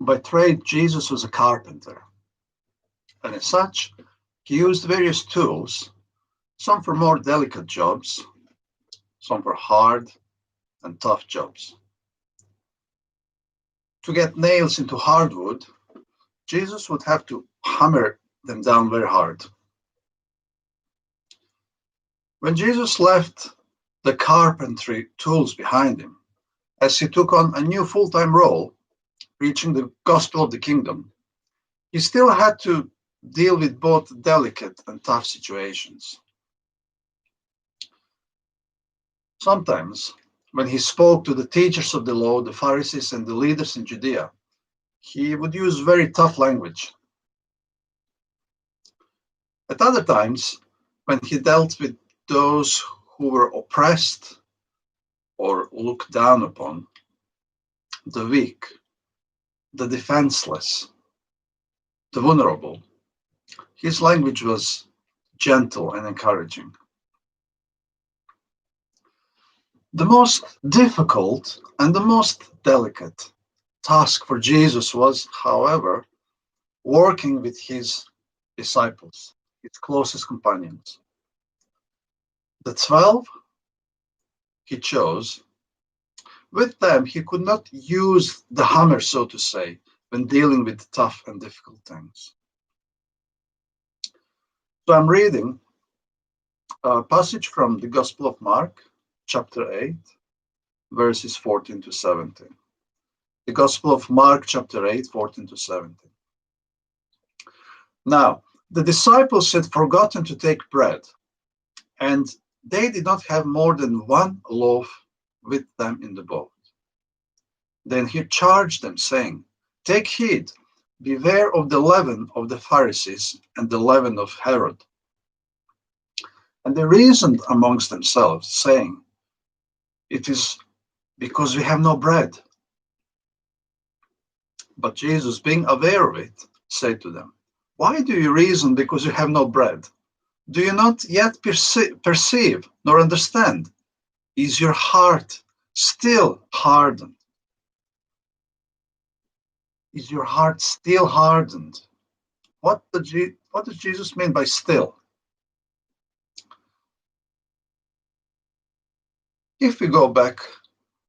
By trade, Jesus was a carpenter, and as such, he used various tools, some for more delicate jobs, some for hard and tough jobs. To get nails into hardwood, Jesus would have to hammer them down very hard. When Jesus left the carpentry tools behind him, as he took on a new full-time role, preaching the gospel of the kingdom, he still had to deal with both delicate and tough situations. Sometimes, when he spoke to the teachers of the law, the Pharisees, and the leaders in Judea, he would use very tough language. At other times, when he dealt with those who were oppressed or looked down upon, the weak, the defenseless, the vulnerable, his language was gentle and encouraging. The most difficult and the most delicate task for Jesus was, however, working with his disciples, his closest companions. The 12 he chose, with them he could not use the hammer, so to say, when dealing with tough and difficult things. So I'm reading a passage from the Gospel of Mark, chapter 8, verses 14 to 17. The Gospel of Mark, chapter 8, 14 to 17. Now, the disciples had forgotten to take bread, and they did not have more than one loaf with them in the boat. Then he charged them, saying, "Take heed, beware of the leaven of the Pharisees and the leaven of Herod." And they reasoned amongst themselves, saying, "It is because we have no bread." But Jesus, being aware of it, said to them, "Why do you reason because you have no bread? Do you not yet perceive nor understand? Is your heart still hardened? Is your heart still hardened?" What does Jesus mean by still? If we go back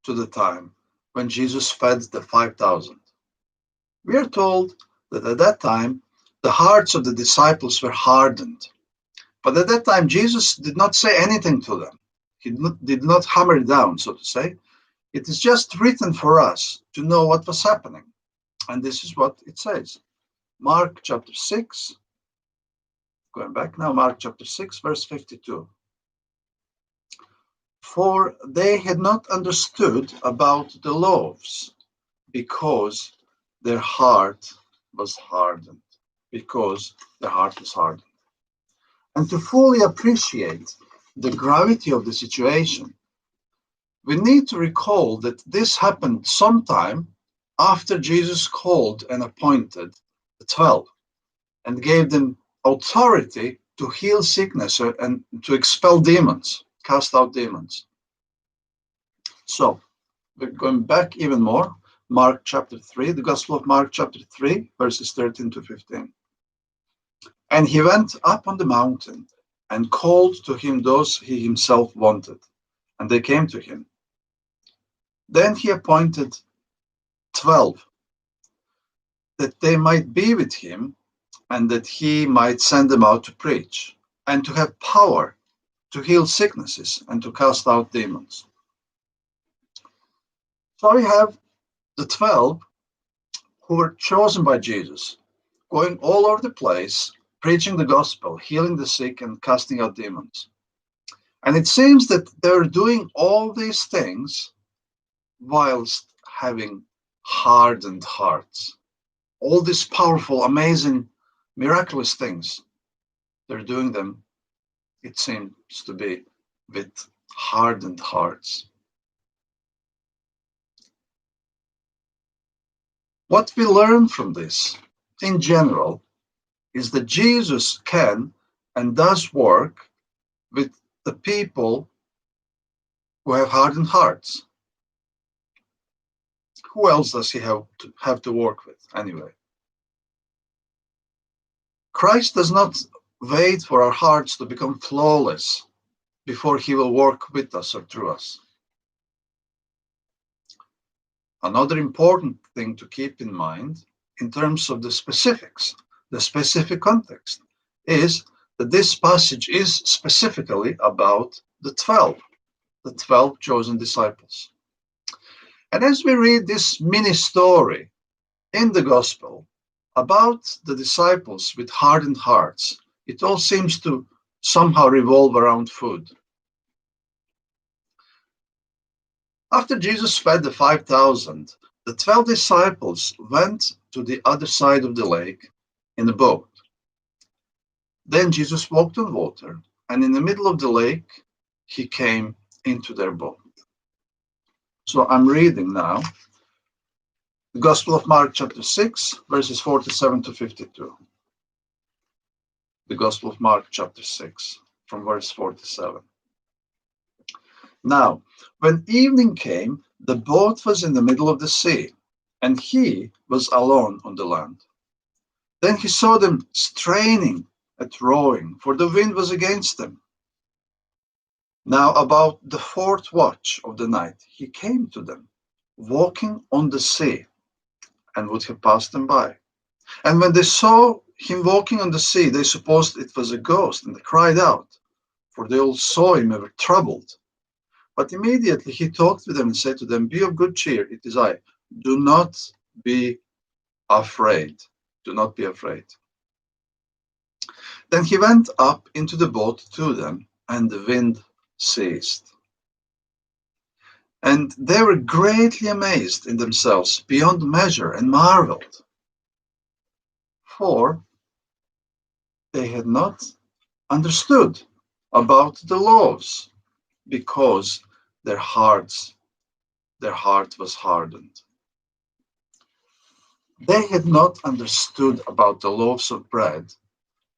to the time when Jesus fed the 5,000, we are told that at that time the hearts of the disciples were hardened. But at that time, Jesus did not say anything to them. He did not hammer it down, so to say. It is just written for us to know what was happening. And this is what it says. Mark chapter 6, going back now, Mark chapter 6, verse 52. "For they had not understood about the loaves, because their heart was hardened." Because their heart was hardened. And to fully appreciate the gravity of the situation, we need to recall that this happened sometime after Jesus called and appointed the 12 and gave them authority to heal sickness and to expel demons, cast out demons. So we're going back even more. Mark chapter 3, the Gospel of Mark chapter 3, verses 13 to 15. "And he went up on the mountain and called to him those he himself wanted, and they came to him. Then he appointed 12, that they might be with him, and that he might send them out to preach, and to have power to heal sicknesses and to cast out demons." So we have the 12 who were chosen by Jesus, going all over the place, preaching the gospel, healing the sick, and casting out demons. And it seems that they're doing all these things whilst having hardened hearts. All these powerful, amazing, miraculous things, they're doing them, it seems to be, with hardened hearts. What we learn from this, in general, is that Jesus can and does work with the people who have hardened hearts, Who else does he have to work with anyway? Christ does not wait for our hearts to become flawless before he will work with us or through us. Another important thing to keep in mind in terms of the specifics, the specific context, is that this passage is specifically about the 12 chosen disciples. And as we read this mini story in the gospel about the disciples with hardened hearts, it all seems to somehow revolve around food. After Jesus fed the 5,000, the 12 disciples went to the other side of the lake in a boat. Then Jesus walked on water, and in the middle of the lake, he came into their boat. So I'm reading now the Gospel of Mark, chapter 6, verses 47 to 52. The Gospel of Mark, chapter 6, from verse 47. Now, when evening came, the boat was in the middle of the sea, and he was alone on the land. Then he saw them straining at rowing, for the wind was against them. Now, about the fourth watch of the night, he came to them, walking on the sea, and would have passed them by. And when they saw him walking on the sea, they supposed it was a ghost, and they cried out, for they all saw him and were troubled. But immediately he talked with them and said to them, "Be of good cheer, it is I. Do not be afraid. Do not be afraid." Then he went up into the boat to them, and the wind ceased. And they were greatly amazed in themselves beyond measure and marveled, for they had not understood about the loaves, because their heart was hardened. They had not understood about the loaves of bread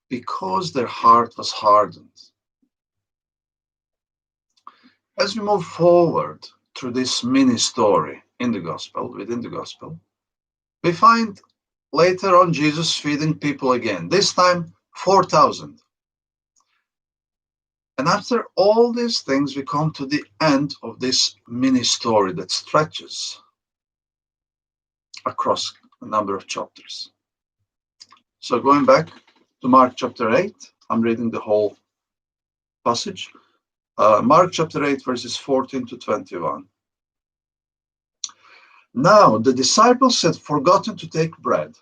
because their heart was hardened. As we move forward through this mini story within the gospel, we find later on Jesus feeding people again, this time 4,000. And after all these things, we come to the end of this mini story that stretches across a number of chapters. So going back to Mark chapter 8, I'm reading the whole passage. Mark chapter 8, verses 14 to 21. Now the disciples had forgotten to take bread,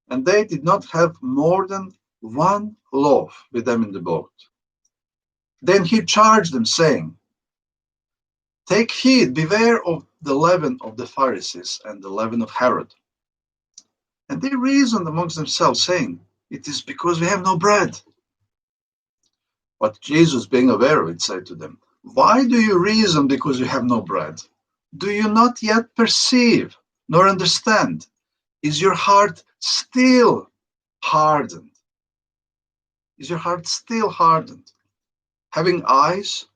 and they did not have more than one loaf with them in the boat. Then he charged them, saying, "Take heed, beware of the leaven of the Pharisees and the leaven of Herod." And they reasoned amongst themselves, saying, "It is because we have no bread." But Jesus, being aware of it, said to them, "Why do you reason because you have no bread? Do you not yet perceive nor understand? Is your heart still hardened? Is your heart still hardened? Having eyes,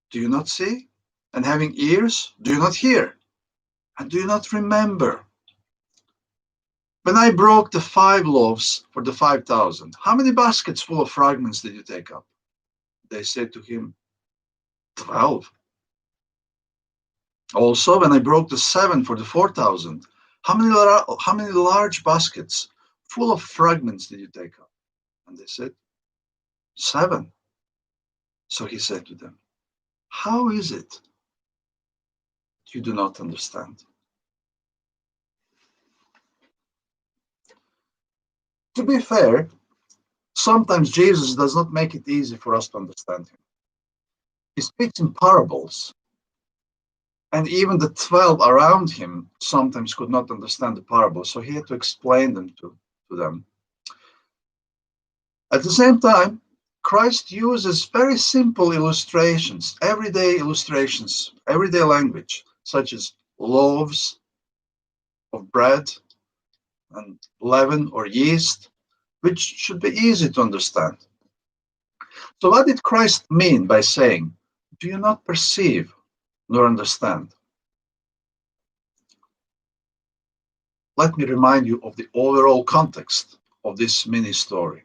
do you not see? And having ears, do you not hear? And do you not remember? When I broke the 5 loaves for the 5,000, how many baskets full of fragments did you take up?" They said to him, 12. Also, when I broke the 7 for the 4,000, how many large baskets full of fragments did you take up? And they said, 7. So he said to them, "How is it you do not understand?" To be fair, sometimes Jesus does not make it easy for us to understand him. He speaks in parables, and even the 12 around him sometimes could not understand the parables, so he had to explain them to them. At the same time, Christ uses very simple illustrations, everyday language, such as loaves of bread and leaven or yeast, which should be easy to understand. So what did Christ mean by saying, "Do you not perceive nor understand"? let me remind you of the overall context of this mini story.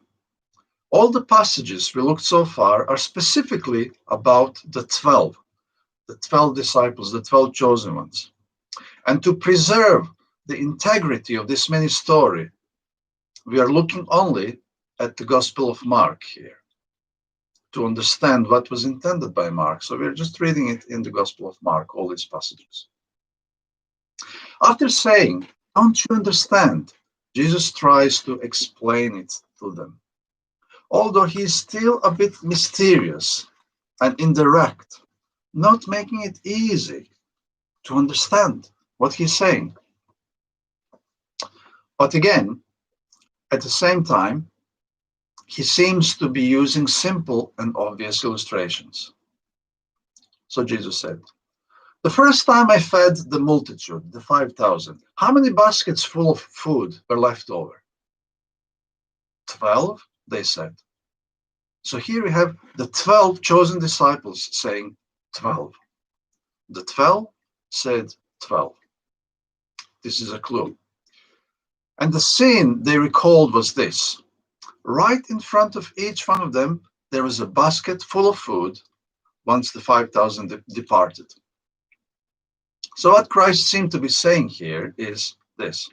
All the passages we looked so far are specifically about the 12 disciples, the 12 chosen ones. And to preserve the integrity of this mini story, we are looking only at the Gospel of Mark here to understand what was intended by Mark. So we're just reading it in the Gospel of Mark, all these passages. After saying, "Don't you understand?" Jesus tries to explain it to them. Although he's still a bit mysterious and indirect, not making it easy to understand what he's saying. But again, at the same time, he seems to be using simple and obvious illustrations. So Jesus said, "The first time I fed the multitude, the 5,000, how many baskets full of food were left over?" 12, they said. So here we have the 12 chosen disciples saying 12. The 12 said 12. This is a clue. And the scene they recalled was this. Right in front of each one of them, there was a basket full of food once the 5,000 departed. So what Christ seemed to be saying here is this.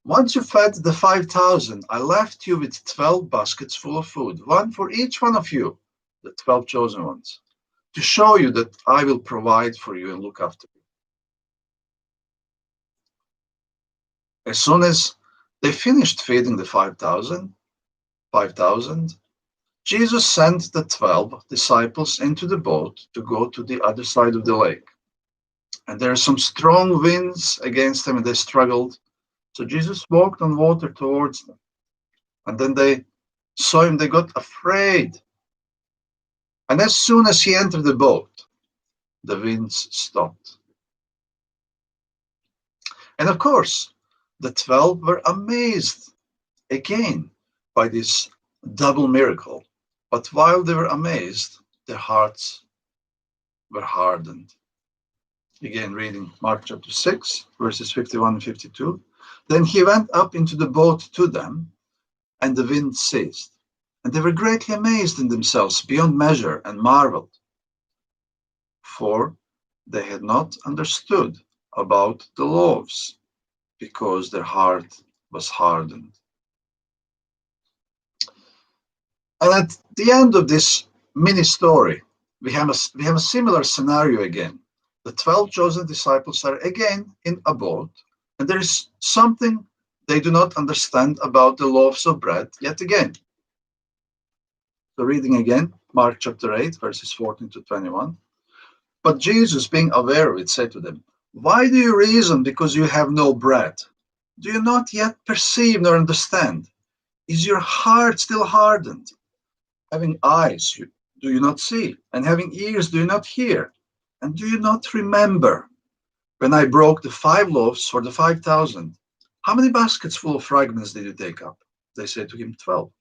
Once you fed the 5,000, I left you with 12 baskets full of food, one for each one of you, the 12 chosen ones, to show you that I will provide for you and look after you. As soon as they finished feeding the 5,000, Jesus sent the 12 disciples into the boat to go to the other side of the lake. And there are some strong winds against them, and they struggled. So Jesus walked on water towards them. And then they saw him, they got afraid. And as soon as he entered the boat, the winds stopped. And of course, the 12 were amazed again by this double miracle. But while they were amazed, their hearts were hardened. Again, reading Mark chapter 6, verses 51 and 52. Then he went up into the boat to them, and the wind ceased. And they were greatly amazed in themselves beyond measure and marveled, for they had not understood about the loaves, because their heart was hardened. And at the end of this mini story, we have a similar scenario again. The 12 chosen disciples are again in a boat, and there is something they do not understand about the loaves of bread yet again. So reading again, Mark chapter 8, verses 14 to 21. But Jesus, being aware of it, said to them, "Why do you reason because you have no bread? Do you not yet perceive nor understand? Is your heart still hardened? Having eyes, do you not see? And having ears, do you not hear? And do you not remember when I broke the 5 loaves for the 5,000? How many baskets full of fragments did you take up?" They said to him, 12.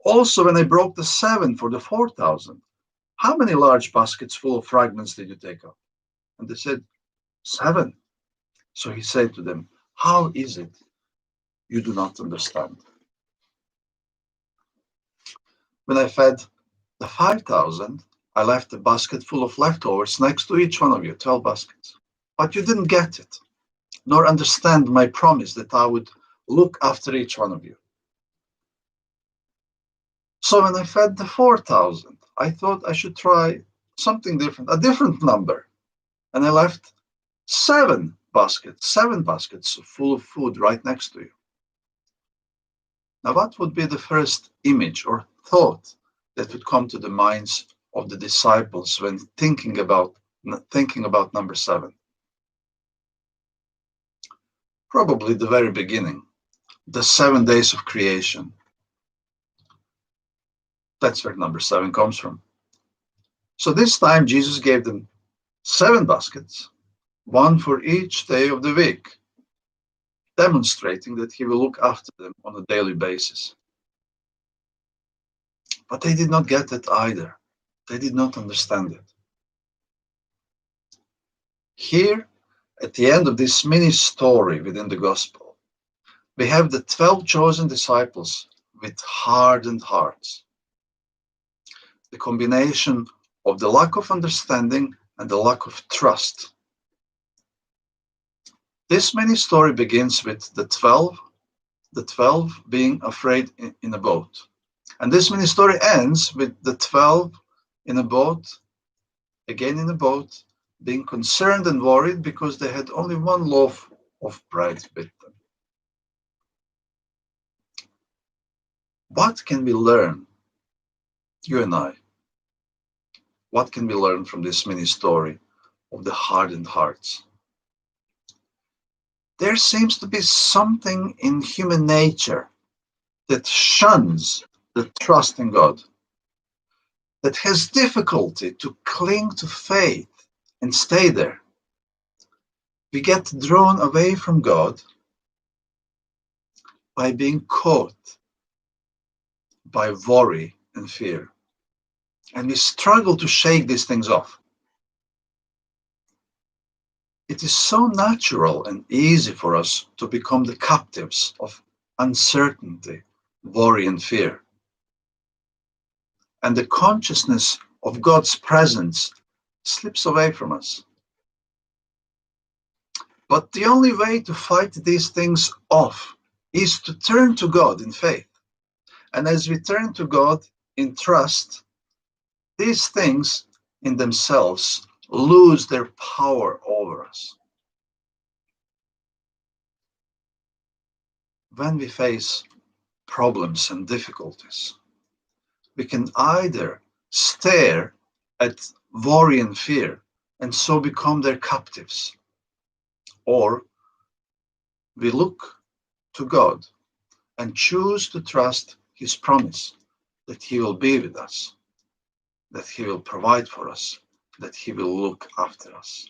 "Also, when I broke the 7 for the 4,000, how many large baskets full of fragments did you take up?" And they said, 7. So he said to them, "How is it you do not understand? When I fed the 5,000, I left a basket full of leftovers next to each one of you, 12 baskets. But you didn't get it, nor understand my promise that I would look after each one of you. So when I fed the 4,000, I thought I should try something different, a different number. And I left 7 baskets full of food right next to you." Now, what would be the first image or thought that would come to the minds of the disciples when thinking about number 7? Probably the very beginning, the 7 days of creation. That's where number 7 comes from. So this time Jesus gave them 7 baskets, one for each day of the week, demonstrating that he will look after them on a daily basis. But they did not get it either. They did not understand it. Here, at the end of this mini story within the gospel, We have the 12 chosen disciples with hardened hearts. The combination of the lack of understanding and the lack of trust. This mini story begins with the 12 being afraid in a boat. And this mini story ends with the 12 in a boat, again in a boat, being concerned and worried because they had only one loaf of bread with them. What can we learn, you and I? What can we learn from this mini story of the hardened hearts? There seems to be something in human nature that shuns the trust in God, that has difficulty to cling to faith and stay there. We get drawn away from God by being caught by worry and fear. And we struggle to shake these things off. It is so natural and easy for us to become the captives of uncertainty, worry, and fear. And the consciousness of God's presence slips away from us. But the only way to fight these things off is to turn to God in faith. And as we turn to God in trust, these things in themselves lose their power over us. When we face problems and difficulties, we can either stare at worry and fear and so become their captives, or we look to God and choose to trust His promise that He will be with us, that He will provide for us, that He will look after us.